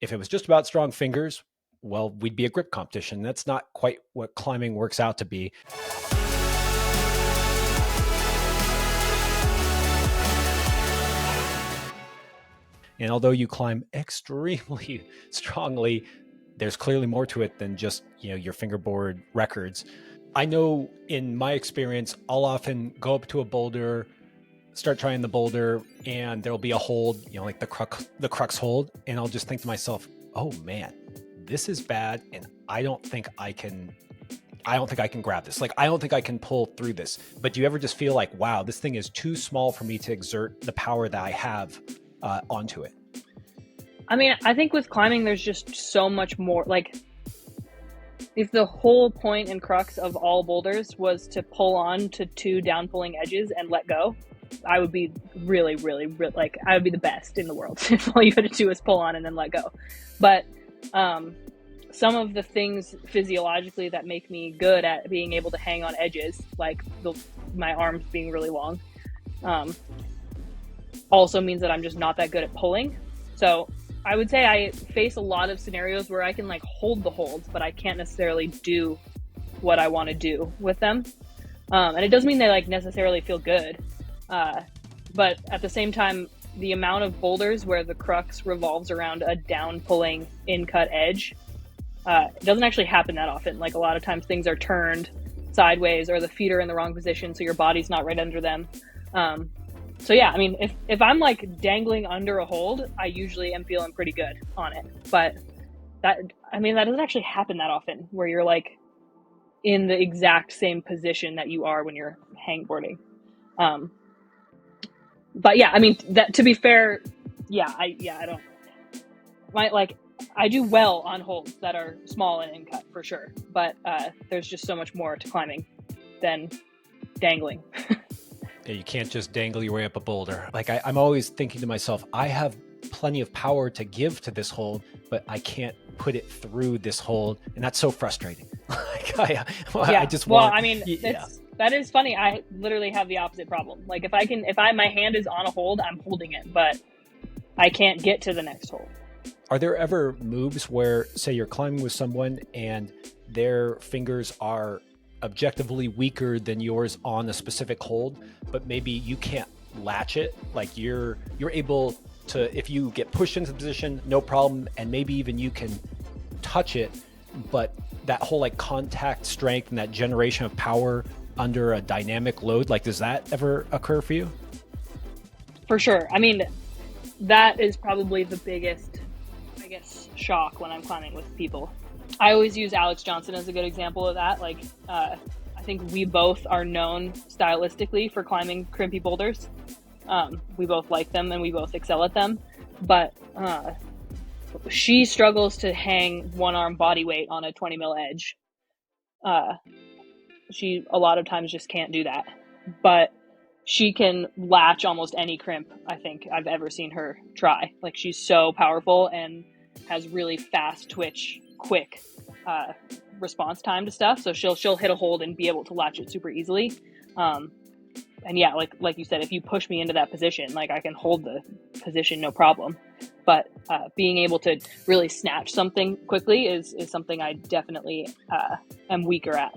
if it was just about strong fingers, well, we'd be a grip competition. That's not quite what climbing works out to be. And although you climb extremely strongly, there's clearly more to it than just, your fingerboard records. I know in my experience, I'll often go up to a boulder, start trying the boulder, and there'll be a hold, like the crux hold. And I'll just think to myself, oh man, this is bad. And I don't think I can grab this. Like, I don't think I can pull through this. But do you ever just feel like, wow, this thing is too small for me to exert the power that I have onto it? I mean, I think with climbing, there's just so much more. Like, if the whole point and crux of all boulders was to pull on to two down pulling edges and let go, I would be really, really, like, I would be the best in the world if all you had to do was pull on and then let go. But some of the things physiologically that make me good at being able to hang on edges, like my arms being really long, also means that I'm just not that good at pulling. So I would say I face a lot of scenarios where I can like hold the holds, but I can't necessarily do what I want to do with them. And it doesn't mean they like necessarily feel good. But at the same time, the amount of boulders where the crux revolves around a down pulling in cut edge, it doesn't actually happen that often. Like, a lot of times things are turned sideways or the feet are in the wrong position, so your body's not right under them. So yeah, I mean, if I'm like dangling under a hold, I usually am feeling pretty good on it. But that doesn't actually happen that often where you're like in the exact same position that you are when you're hangboarding. But yeah, I mean, that, to be fair, I do well on holds that are small and in cut for sure. But there's just so much more to climbing than dangling. Yeah, you can't just dangle your way up a boulder. Like, I'm always thinking to myself, I have plenty of power to give to this hold, but I can't put it through this hold. And that's so frustrating. I just want... Well, I mean, that is funny. I literally have the opposite problem. Like, if my hand is on a hold, I'm holding it, but I can't get to the next hold. Are there ever moves where, say, you're climbing with someone and their fingers are objectively weaker than yours on a specific hold, but maybe you can't latch it? Like, you're able to, if you get pushed into the position, no problem, and maybe even you can touch it, but that whole like contact strength and that generation of power under a dynamic load, like, does that ever occur for you? For sure. I mean, that is probably the biggest, I guess, shock when I'm climbing with people. I always use Alex Johnson as a good example of that. Like, I think we both are known stylistically for climbing crimpy boulders. We both like them and we both excel at them. But she struggles to hang one arm body weight on a 20 mil edge. She a lot of times just can't do that. But she can latch almost any crimp I think I've ever seen her try. Like, she's so powerful and has really fast twitch, quick response time to stuff. So she'll hit a hold and be able to latch it super easily. And yeah, like you said, if you push me into that position, like, I can hold the position no problem. But being able to really snatch something quickly is something I definitely am weaker at.